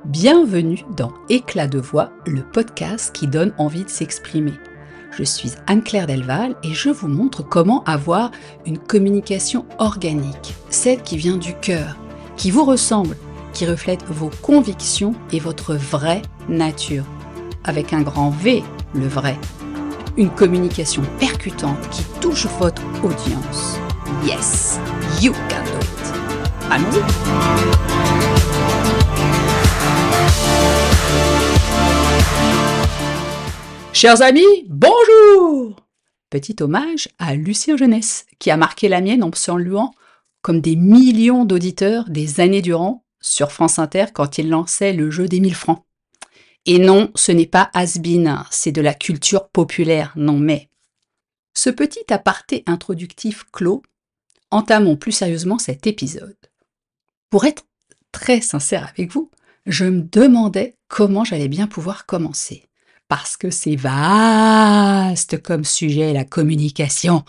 Bienvenue dans Éclat de voix, le podcast qui donne envie de s'exprimer. Je suis Anne-Claire Delval et je vous montre comment avoir une communication organique, celle qui vient du cœur, qui vous ressemble, qui reflète vos convictions et votre vraie nature. Avec un grand V, le vrai. Une communication percutante qui touche votre audience. Yes, you can do it. Allons-y. Chers amis, bonjour! Petit hommage à Lucien Jeunesse, qui a marqué la mienne en me saluant comme des millions d'auditeurs des années durant sur France Inter quand il lançait le jeu des 1000 francs. Et non, ce n'est pas has-been, c'est de la culture populaire, non mais. Ce petit aparté introductif clos, entamons plus sérieusement cet épisode. Pour être très sincère avec vous, je me demandais comment j'allais bien pouvoir commencer. Parce que c'est vaste comme sujet, la communication,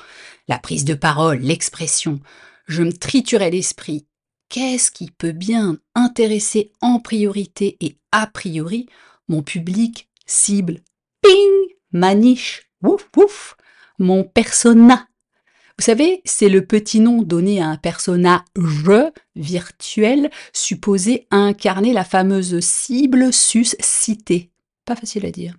la prise de parole, l'expression. Je me triturais l'esprit. Qu'est-ce qui peut bien intéresser en priorité et a priori mon public cible? Ping! Ma niche, wouf wouf, mon persona. Vous savez, c'est le petit nom donné à un personnage virtuel supposé incarner la fameuse cible suscitée. Pas facile à dire.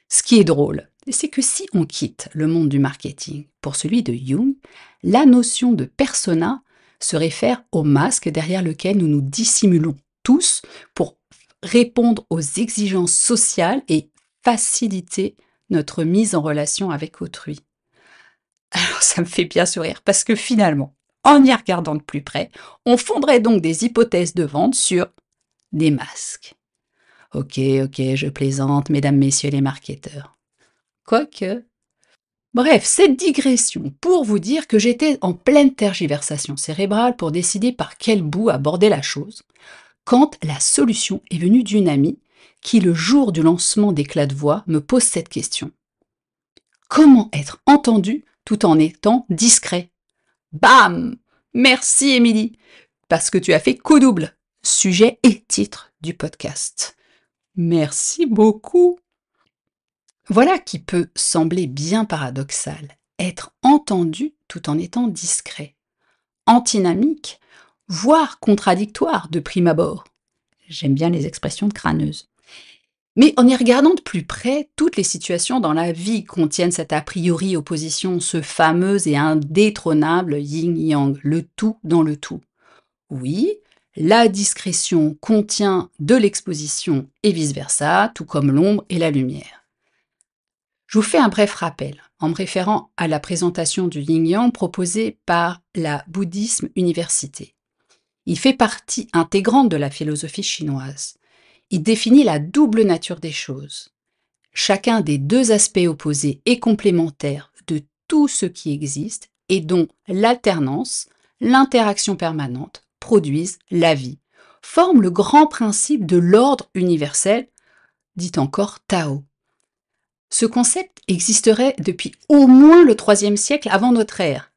Ce qui est drôle, c'est que si on quitte le monde du marketing pour celui de Jung, la notion de persona se réfère au masque derrière lequel nous nous dissimulons tous pour répondre aux exigences sociales et faciliter notre mise en relation avec autrui. Alors ça me fait bien sourire parce que finalement, en y regardant de plus près, on fonderait donc des hypothèses de vente sur des masques. Ok, je plaisante, mesdames, messieurs les marketeurs. Quoique. Bref, cette digression pour vous dire que j'étais en pleine tergiversation cérébrale pour décider par quel bout aborder la chose, quand la solution est venue d'une amie qui, le jour du lancement d'Éclat de voix, me pose cette question. Comment être entendu tout en étant discret? Bam! Merci Émilie, parce que tu as fait coup double, sujet et titre du podcast. Merci beaucoup. Voilà qui peut sembler bien paradoxal, être entendu tout en étant discret, antinamique, voire contradictoire de prime abord. J'aime bien les expressions de crâneuse. Mais en y regardant de plus près, toutes les situations dans la vie contiennent cette a priori opposition, ce fameux et indétrônable yin-yang, le tout dans le tout. Oui, la discrétion contient de l'exposition et vice-versa, tout comme l'ombre et la lumière. Je vous fais un bref rappel, en me référant à la présentation du yin-yang proposée par la Bouddhisme Université. Il fait partie intégrante de la philosophie chinoise. Il définit la double nature des choses. Chacun des deux aspects opposés et complémentaires de tout ce qui existe et dont l'alternance, l'interaction permanente, produisent la vie, forment le grand principe de l'ordre universel, dit encore Tao. Ce concept existerait depuis au moins le IIIe siècle avant notre ère.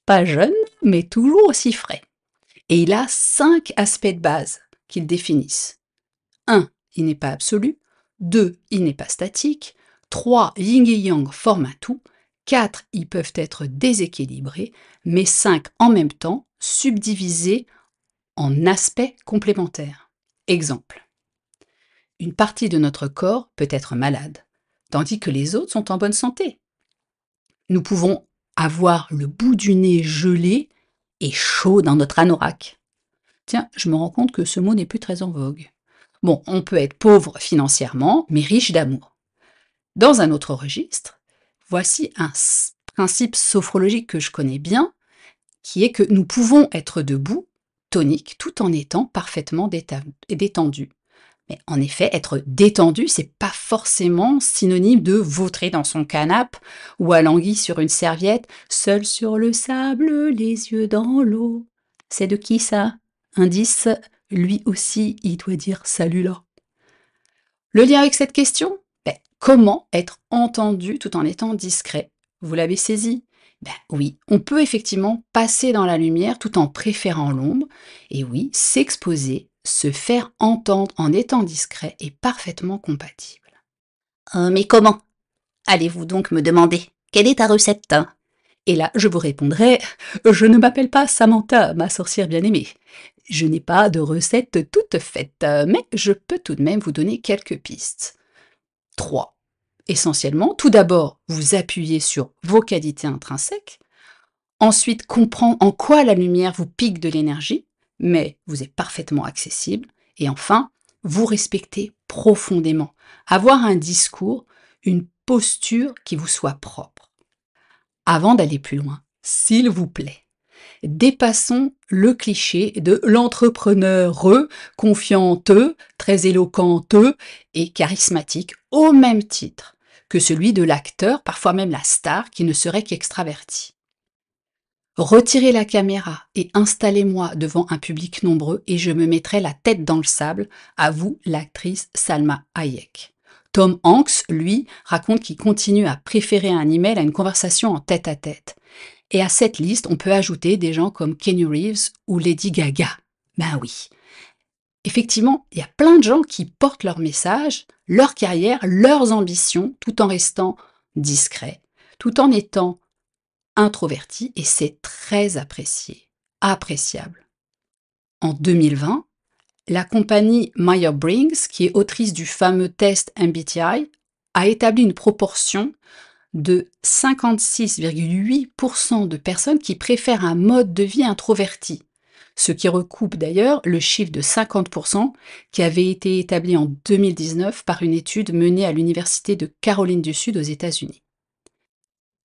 Pas jeune, mais toujours aussi frais. Et il a 5 aspects de base qu'il définissent. 1. Il n'est pas absolu. 2. Il n'est pas statique. 3. Yin et Yang forment un tout. 4. Ils peuvent être déséquilibrés. Mais 5 en même temps, subdivisés en aspects complémentaires. Exemple. Une partie de notre corps peut être malade, tandis que les autres sont en bonne santé. Nous pouvons avoir le bout du nez gelé et chaud dans notre anorak. Tiens, je me rends compte que ce mot n'est plus très en vogue. Bon, on peut être pauvre financièrement, mais riche d'amour. Dans un autre registre, voici un principe sophrologique que je connais bien, qui est que nous pouvons être debout, toniques, tout en étant parfaitement détendus. Mais en effet, être détendu, c'est pas forcément synonyme de vautrer dans son canapé ou alanguir sur une serviette, seul sur le sable, les yeux dans l'eau. C'est de qui ça? Indice, lui aussi, il doit dire salut là. Le lien avec cette question? Comment être entendu tout en étant discret? Vous l'avez saisi? Oui, on peut effectivement passer dans la lumière tout en préférant l'ombre, et oui, s'exposer se faire entendre en étant discret est parfaitement compatible. Mais comment? Allez-vous donc me demander quelle est ta recette? Et là, je vous répondrai, je ne m'appelle pas Samantha, ma sorcière bien-aimée. Je n'ai pas de recette toute faite, mais je peux tout de même vous donner quelques pistes. 3. Essentiellement, tout d'abord, vous appuyez sur vos qualités intrinsèques. Ensuite, comprendre en quoi la lumière vous pique de l'énergie, mais vous est parfaitement accessible. Et enfin, vous respectez profondément. Avoir un discours, une posture qui vous soit propre. Avant d'aller plus loin, s'il vous plaît, dépassons le cliché de l'entrepreneur confianteux, très éloquenteux et charismatique au même titre que celui de l'acteur, parfois même la star, qui ne serait qu'extraverti. Retirez la caméra et installez-moi devant un public nombreux et je me mettrai la tête dans le sable, à vous l'actrice Salma Hayek. Tom Hanks, lui, raconte qu'il continue à préférer un email à une conversation en tête-à-tête. Et à cette liste, on peut ajouter des gens comme Keanu Reeves ou Lady Gaga. Ben oui. Effectivement, il y a plein de gens qui portent leur message, leur carrière, leurs ambitions, tout en restant discrets, tout en étant introvertis, et c'est très apprécié, appréciable. En 2020, la compagnie Myers-Briggs, qui est autrice du fameux test MBTI, a établi une proportion de 56,8% de personnes qui préfèrent un mode de vie introverti, ce qui recoupe d'ailleurs le chiffre de 50% qui avait été établi en 2019 par une étude menée à l'Université de Caroline du Sud aux États-Unis.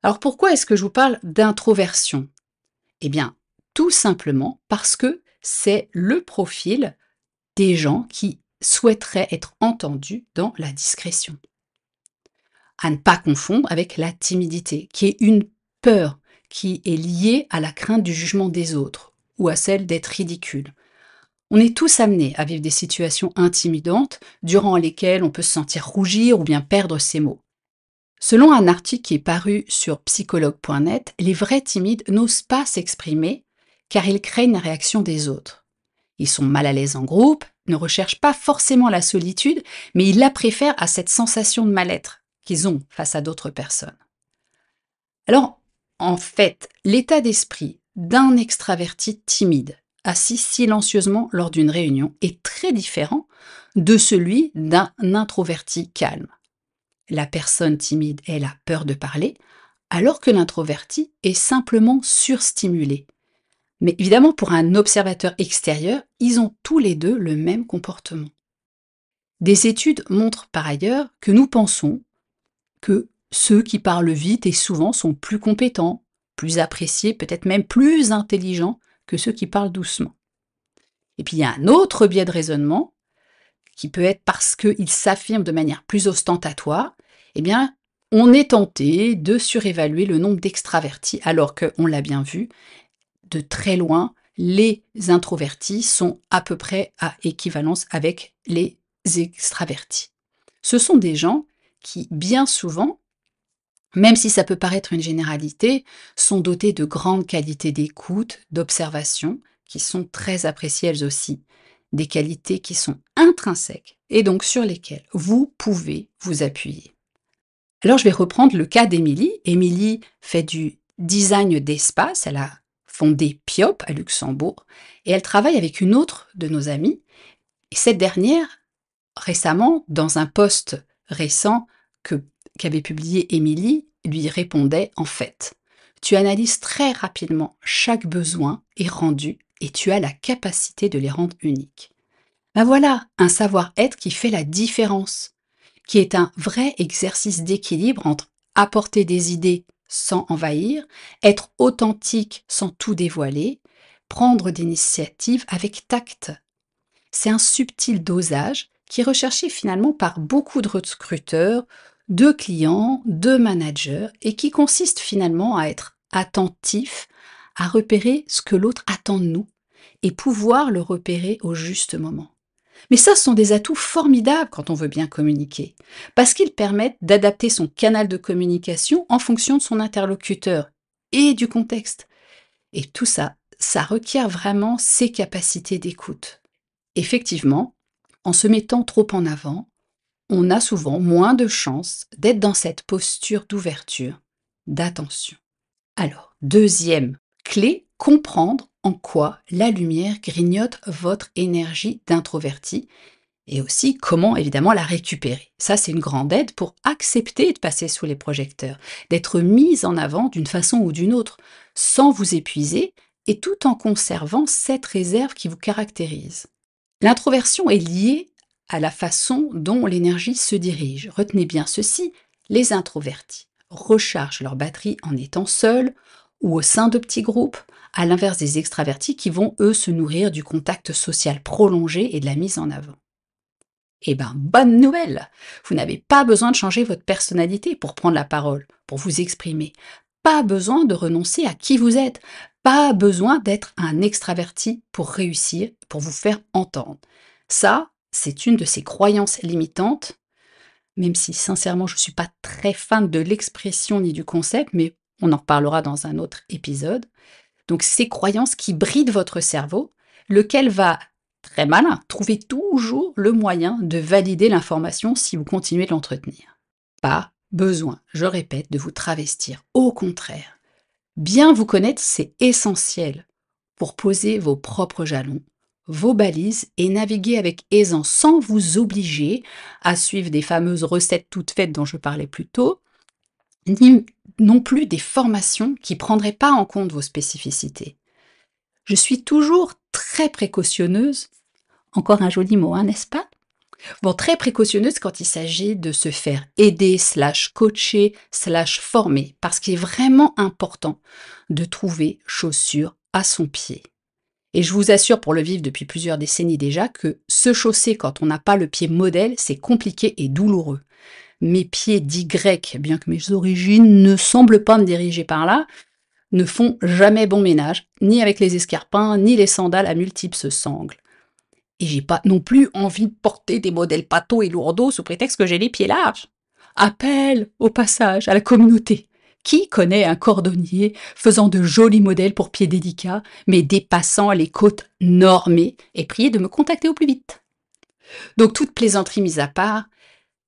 Alors pourquoi est-ce que je vous parle d'introversion? Eh bien, tout simplement parce que c'est le profil des gens qui souhaiteraient être entendus dans la discrétion. À ne pas confondre avec la timidité, qui est une peur qui est liée à la crainte du jugement des autres ou à celle d'être ridicule. On est tous amenés à vivre des situations intimidantes durant lesquelles on peut se sentir rougir ou bien perdre ses mots. Selon un article qui est paru sur psychologue.net, les vrais timides n'osent pas s'exprimer car ils craignent la réaction des autres. Ils sont mal à l'aise en groupe, ne recherchent pas forcément la solitude, mais ils la préfèrent à cette sensation de mal-être qu'ils ont face à d'autres personnes. Alors, en fait, l'état d'esprit d'un extraverti timide, assis silencieusement lors d'une réunion, est très différent de celui d'un introverti calme. La personne timide, elle a peur de parler, alors que l'introverti est simplement surstimulé. Mais évidemment, pour un observateur extérieur, ils ont tous les deux le même comportement. Des études montrent par ailleurs que nous pensons que ceux qui parlent vite et souvent sont plus compétents, plus appréciés, peut-être même plus intelligents que ceux qui parlent doucement. Et puis il y a un autre biais de raisonnement, qui peut être parce qu'ils s'affirment de manière plus ostentatoire, eh bien, on est tenté de surévaluer le nombre d'extravertis, alors qu'on l'a bien vu, de très loin, les introvertis sont à peu près à équivalence avec les extravertis. Ce sont des gens qui, bien souvent, même si ça peut paraître une généralité, sont dotés de grandes qualités d'écoute, d'observation, qui sont très appréciées elles aussi. Des qualités qui sont intrinsèques et donc sur lesquelles vous pouvez vous appuyer. Alors je vais reprendre le cas d'Émilie. Émilie fait du design d'espace, elle a fondé Piop à Luxembourg et elle travaille avec une autre de nos amies. Et cette dernière, récemment, dans un post récent qu'avait publié Émilie, lui répondait en fait, tu analyses très rapidement chaque besoin et rendu et tu as la capacité de les rendre uniques. Ben voilà, un savoir-être qui fait la différence, qui est un vrai exercice d'équilibre entre apporter des idées sans envahir, être authentique sans tout dévoiler, prendre d'initiatives avec tact. C'est un subtil dosage qui est recherché finalement par beaucoup de recruteurs, de clients, de managers et qui consiste finalement à être attentif, à repérer ce que l'autre attend de nous et pouvoir le repérer au juste moment. Mais ça, ce sont des atouts formidables quand on veut bien communiquer, parce qu'ils permettent d'adapter son canal de communication en fonction de son interlocuteur et du contexte. Et tout ça, ça requiert vraiment ses capacités d'écoute. Effectivement, en se mettant trop en avant, on a souvent moins de chances d'être dans cette posture d'ouverture, d'attention. Alors, deuxième clé, comprendre en quoi la lumière grignote votre énergie d'introverti et aussi comment évidemment la récupérer. Ça, c'est une grande aide pour accepter de passer sous les projecteurs, d'être mise en avant d'une façon ou d'une autre, sans vous épuiser et tout en conservant cette réserve qui vous caractérise. L'introversion est liée à la façon dont l'énergie se dirige. Retenez bien ceci, les introvertis rechargent leur batterie en étant seuls ou au sein de petits groupes, à l'inverse des extravertis qui vont, eux, se nourrir du contact social prolongé et de la mise en avant. Eh ben, bonne nouvelle! Vous n'avez pas besoin de changer votre personnalité pour prendre la parole, pour vous exprimer. Pas besoin de renoncer à qui vous êtes. Pas besoin d'être un extraverti pour réussir, pour vous faire entendre. Ça, c'est une de ces croyances limitantes, même si sincèrement je ne suis pas très fan de l'expression ni du concept, mais on en reparlera dans un autre épisode. Donc ces croyances qui brident votre cerveau, lequel va, très malin, trouver toujours le moyen de valider l'information si vous continuez de l'entretenir. Pas besoin, je répète, de vous travestir. Au contraire, bien vous connaître, c'est essentiel pour poser vos propres jalons, vos balises et naviguer avec aisance sans vous obliger à suivre des fameuses recettes toutes faites dont je parlais plus tôt, ni non plus des formations qui ne prendraient pas en compte vos spécificités. Je suis toujours très précautionneuse, encore un joli mot, hein, n'est-ce pas? Bon, très précautionneuse quand il s'agit de se faire aider, coacher, former, parce qu'il est vraiment important de trouver chaussure à son pied. Et je vous assure, pour le vivre depuis plusieurs décennies déjà, que se chausser quand on n'a pas le pied modèle, c'est compliqué et douloureux. Mes pieds dits grecs, bien que mes origines ne semblent pas me diriger par là, ne font jamais bon ménage, ni avec les escarpins, ni les sandales à multiples sangles. Et j'ai pas non plus envie de porter des modèles pâteaux et lourdeaux sous prétexte que j'ai les pieds larges. Appel, au passage, à la communauté. Qui connaît un cordonnier faisant de jolis modèles pour pieds délicats, mais dépassant les côtes normées, et priez de me contacter au plus vite. Donc, toute plaisanterie mise à part,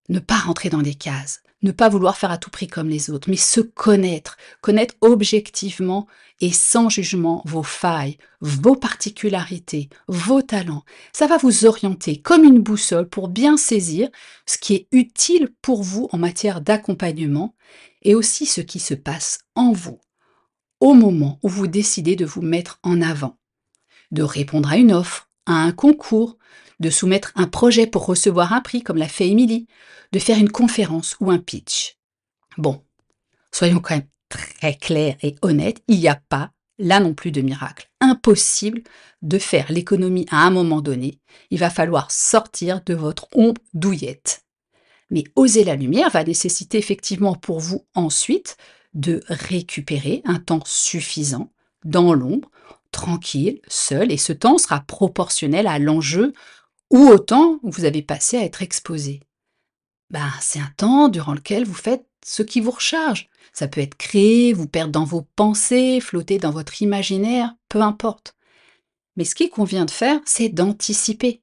ne pas rentrer dans des cases, ne pas vouloir faire à tout prix comme les autres, mais se connaître, connaître objectivement et sans jugement vos failles, vos particularités, vos talents. Ça va vous orienter comme une boussole pour bien saisir ce qui est utile pour vous en matière d'accompagnement et aussi ce qui se passe en vous au moment où vous décidez de vous mettre en avant, de répondre à une offre, à un concours, de soumettre un projet pour recevoir un prix comme l'a fait Émilie, de faire une conférence ou un pitch. Bon, soyons quand même très clairs et honnêtes, il n'y a pas, là non plus, de miracle. Impossible de faire l'économie à un moment donné. Il va falloir sortir de votre ombre douillette. Mais oser la lumière va nécessiter effectivement pour vous ensuite de récupérer un temps suffisant dans l'ombre, tranquille, seul, et ce temps sera proportionnel à l'enjeu ou au temps où vous avez passé à être exposé. C'est un temps durant lequel vous faites ce qui vous recharge. Ça peut être créer, vous perdre dans vos pensées, flotter dans votre imaginaire, peu importe. Mais ce qu'il convient de faire, c'est d'anticiper,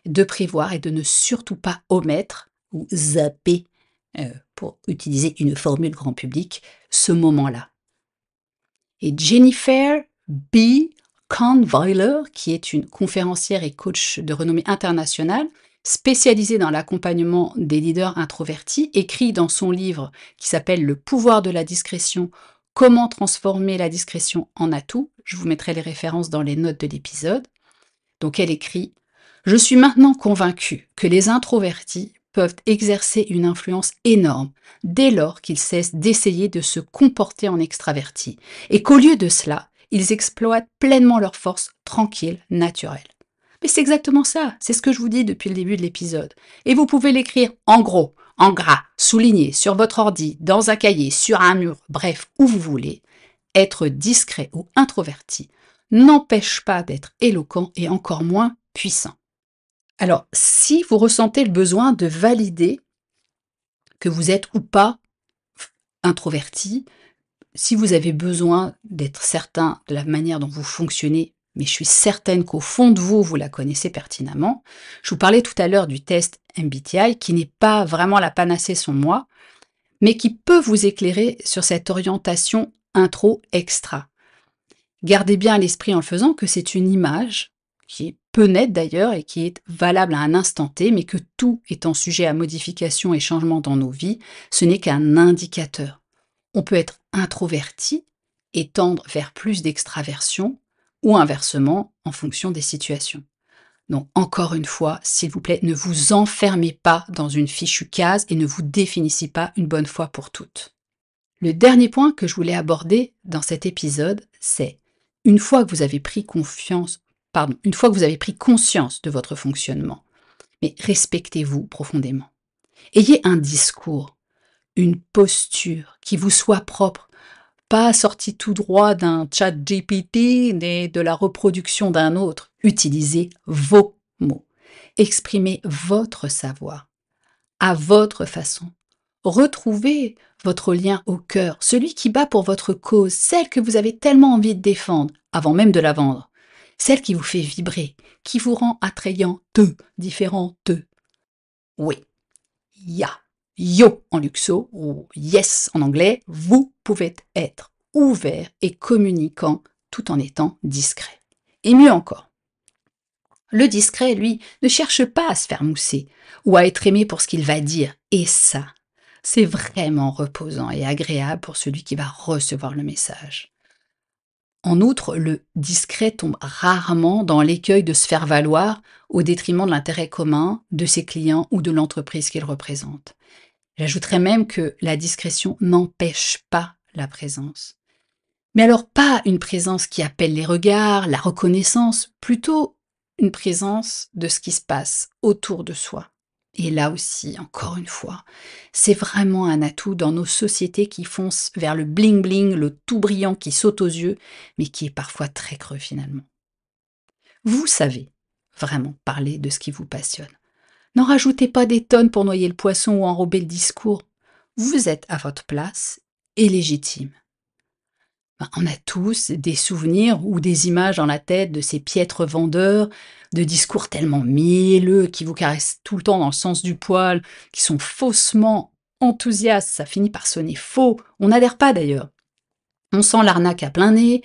de prévoir et de ne surtout pas omettre ou zapper, pour utiliser une formule grand public, ce moment-là. Et Jennifer B. Kahnweiler, qui est une conférencière et coach de renommée internationale, spécialisée dans l'accompagnement des leaders introvertis, écrit dans son livre qui s'appelle Le pouvoir de la discrétion, comment transformer la discrétion en atout. Je vous mettrai les références dans les notes de l'épisode. Donc elle écrit: je suis maintenant convaincue que les introvertis peuvent exercer une influence énorme dès lors qu'ils cessent d'essayer de se comporter en extravertis et qu'au lieu de cela, ils exploitent pleinement leur force tranquille, naturelle. Mais c'est exactement ça, c'est ce que je vous dis depuis le début de l'épisode. Et vous pouvez l'écrire en gros, en gras, souligné, sur votre ordi, dans un cahier, sur un mur, bref, où vous voulez. Être discret ou introverti n'empêche pas d'être éloquent et encore moins puissant. Alors, si vous ressentez le besoin de valider que vous êtes ou pas introverti, si vous avez besoin d'être certain de la manière dont vous fonctionnez mais je suis certaine qu'au fond de vous, vous la connaissez pertinemment. Je vous parlais tout à l'heure du test MBTI, qui n'est pas vraiment la panacée selon moi, mais qui peut vous éclairer sur cette orientation intro-extra. Gardez bien à l'esprit en le faisant que c'est une image, qui est peu nette d'ailleurs et qui est valable à un instant T, mais que tout étant sujet à modification et changement dans nos vies, ce n'est qu'un indicateur. On peut être introverti et tendre vers plus d'extraversion, ou inversement, en fonction des situations. Donc, encore une fois, s'il vous plaît, ne vous enfermez pas dans une fichue case et ne vous définissez pas une bonne fois pour toutes. Le dernier point que je voulais aborder dans cet épisode, c'est une fois que vous avez pris une fois que vous avez pris conscience de votre fonctionnement, mais respectez-vous profondément. Ayez un discours, une posture qui vous soit propre, pas sorti tout droit d'un chat GPT ni de la reproduction d'un autre. Utilisez vos mots. Exprimez votre savoir à votre façon. Retrouvez votre lien au cœur, celui qui bat pour votre cause, celle que vous avez tellement envie de défendre, avant même de la vendre, celle qui vous fait vibrer, qui vous rend attrayant, différent. Oui, ya, yo en luxo ou yes en anglais, vous pouvez être ouvert et communicant tout en étant discret. Et mieux encore, le discret, lui, ne cherche pas à se faire mousser ou à être aimé pour ce qu'il va dire. Et ça, c'est vraiment reposant et agréable pour celui qui va recevoir le message. En outre, le discret tombe rarement dans l'écueil de se faire valoir au détriment de l'intérêt commun, de ses clients ou de l'entreprise qu'il représente. J'ajouterais même que la discrétion n'empêche pas la présence. Mais alors pas une présence qui appelle les regards, la reconnaissance, plutôt une présence de ce qui se passe autour de soi. Et là aussi, encore une fois, c'est vraiment un atout dans nos sociétés qui foncent vers le bling-bling, le tout brillant qui saute aux yeux, mais qui est parfois très creux finalement. Vous savez vraiment parler de ce qui vous passionne. N'en rajoutez pas des tonnes pour noyer le poisson ou enrober le discours. Vous êtes à votre place et légitime. On a tous des souvenirs ou des images dans la tête de ces piètres vendeurs, de discours tellement mielleux qui vous caressent tout le temps dans le sens du poil, qui sont faussement enthousiastes, ça finit par sonner faux, on n'adhère pas d'ailleurs. On sent l'arnaque à plein nez,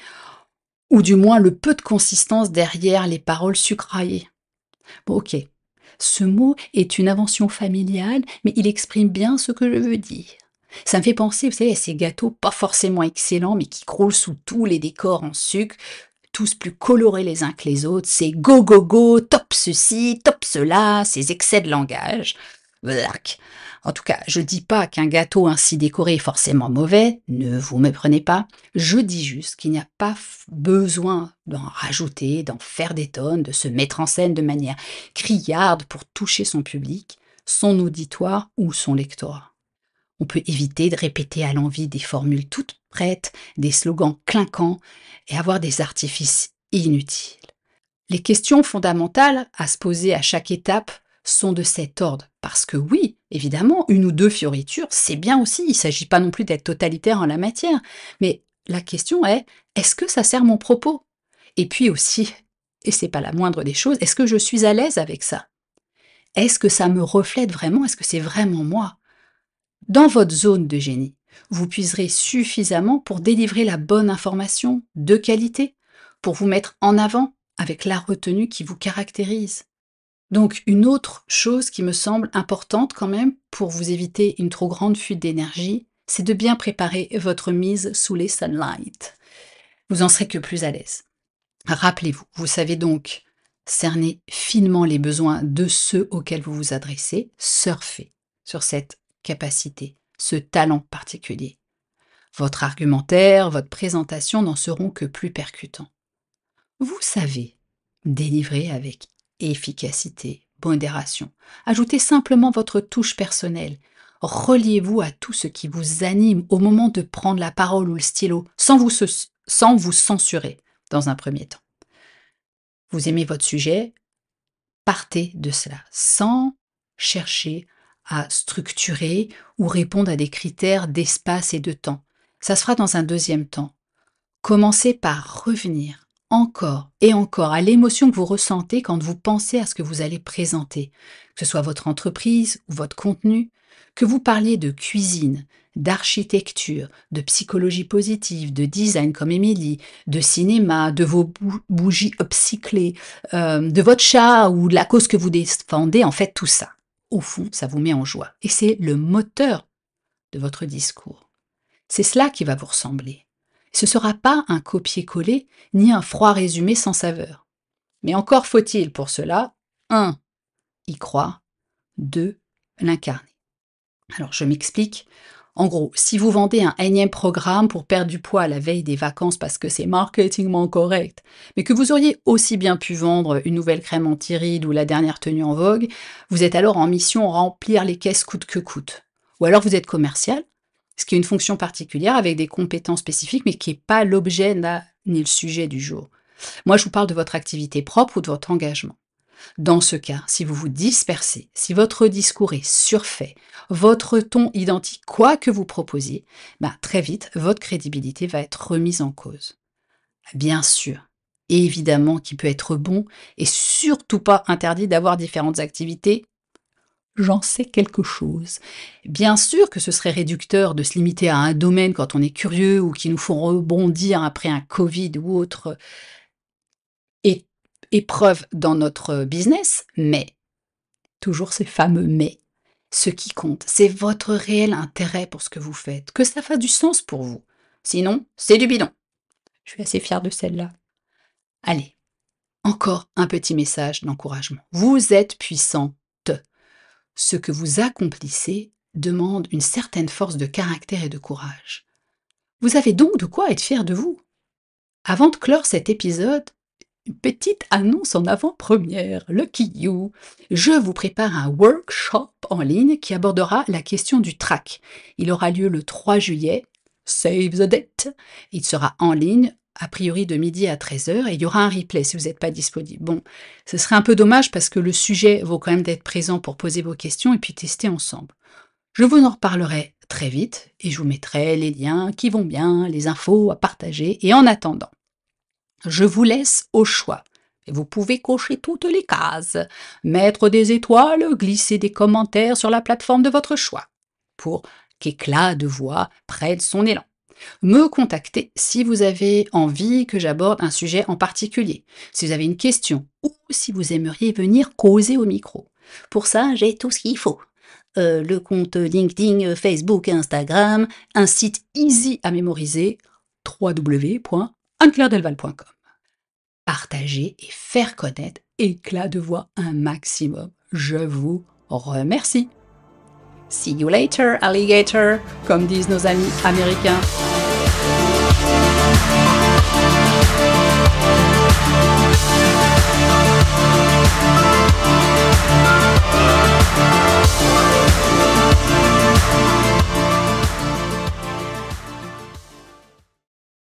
ou du moins le peu de consistance derrière les paroles sucraillées. Bon, ok, ce mot est une invention familiale, mais il exprime bien ce que je veux dire. Ça me fait penser, vous savez, à ces gâteaux pas forcément excellents, mais qui croulent sous tous les décors en sucre, tous plus colorés les uns que les autres. C'est go go go, top ceci, top cela, ces excès de langage. Black. En tout cas, je dis pas qu'un gâteau ainsi décoré est forcément mauvais, ne vous méprenez pas. Je dis juste qu'il n'y a pas besoin d'en rajouter, d'en faire des tonnes, de se mettre en scène de manière criarde pour toucher son public, son auditoire ou son lectorat. On peut éviter de répéter à l'envi des formules toutes prêtes, des slogans clinquants et avoir des artifices inutiles. Les questions fondamentales à se poser à chaque étape sont de cet ordre. Parce que oui, évidemment, une ou deux fioritures, c'est bien aussi, il ne s'agit pas non plus d'être totalitaire en la matière. Mais la question est, est-ce que ça sert mon propos? Et puis aussi, et c'est pas la moindre des choses, est-ce que je suis à l'aise avec ça? Est-ce que ça me reflète vraiment? Est-ce que c'est vraiment moi? Dans votre zone de génie, vous puiserez suffisamment pour délivrer la bonne information de qualité, pour vous mettre en avant avec la retenue qui vous caractérise. Donc une autre chose qui me semble importante quand même pour vous éviter une trop grande fuite d'énergie, c'est de bien préparer votre mise sous les sunlight. Vous en serez que plus à l'aise. Rappelez-vous, vous savez donc cerner finement les besoins de ceux auxquels vous vous adressez, surfez sur cette capacité, ce talent particulier. Votre argumentaire, votre présentation n'en seront que plus percutants. Vous savez délivrer avec efficacité, modération. Ajoutez simplement votre touche personnelle. Reliez-vous à tout ce qui vous anime au moment de prendre la parole ou le stylo, sans vous censurer dans un premier temps. Vous aimez votre sujet, partez de cela, sans chercher à structurer ou répondre à des critères d'espace et de temps. Ça se fera dans un deuxième temps. Commencez par revenir encore et encore à l'émotion que vous ressentez quand vous pensez à ce que vous allez présenter, que ce soit votre entreprise ou votre contenu, que vous parliez de cuisine, d'architecture, de psychologie positive, de design comme Émilie, de cinéma, de vos bougies upcyclées, de votre chat ou de la cause que vous défendez, en fait tout ça. Au fond, ça vous met en joie. Et c'est le moteur de votre discours. C'est cela qui va vous ressembler. Ce ne sera pas un copier-coller ni un froid résumé sans saveur. Mais encore faut-il pour cela 1. Y croire, 2. L'incarner. Alors je m'explique. En gros, si vous vendez un énième programme pour perdre du poids à la veille des vacances parce que c'est marketingment correct, mais que vous auriez aussi bien pu vendre une nouvelle crème anti-rides ou la dernière tenue en vogue, vous êtes alors en mission remplir les caisses coûte que coûte. Ou alors vous êtes commercial, ce qui est une fonction particulière avec des compétences spécifiques, mais qui n'est pas l'objet ni le sujet du jour. Moi, je vous parle de votre activité propre ou de votre engagement. Dans ce cas, si vous vous dispersez, si votre discours est surfait, votre ton identique, quoi que vous proposiez, très vite, votre crédibilité va être remise en cause. Bien sûr, évidemment qu'il peut être bon et surtout pas interdit d'avoir différentes activités. J'en sais quelque chose. Bien sûr que ce serait réducteur de se limiter à un domaine quand on est curieux ou qui nous font rebondir après un Covid ou autre épreuve dans notre business, mais, toujours ces fameux mais, ce qui compte, c'est votre réel intérêt pour ce que vous faites, que ça fasse du sens pour vous. Sinon, c'est du bidon. Je suis assez fière de celle-là. Allez, encore un petit message d'encouragement. Vous êtes puissante. Ce que vous accomplissez demande une certaine force de caractère et de courage. Vous avez donc de quoi être fier de vous. Avant de clore cet épisode, une petite annonce en avant-première, Lucky You. Je vous prépare un workshop en ligne qui abordera la question du trac. Il aura lieu le 3 juillet, save the date. Il sera en ligne, a priori de midi à 13h, et il y aura un replay si vous n'êtes pas disponible. Bon, ce serait un peu dommage parce que le sujet vaut quand même d'être présent pour poser vos questions et puis tester ensemble. Je vous en reparlerai très vite et je vous mettrai les liens qui vont bien, les infos à partager. Et en attendant, je vous laisse au choix. Et vous pouvez cocher toutes les cases, mettre des étoiles, glisser des commentaires sur la plateforme de votre choix, pour qu'Éclat de voix prenne son élan. Me contacter si vous avez envie que j'aborde un sujet en particulier, si vous avez une question ou si vous aimeriez venir causer au micro. Pour ça, j'ai tout ce qu'il faut. Le compte LinkedIn, Facebook et Instagram, Un site easy à mémoriser, www.anne-claire-delval.com. Partager et faire connaître Éclat de voix un maximum. Je vous remercie. See you later, alligator, comme disent nos amis américains.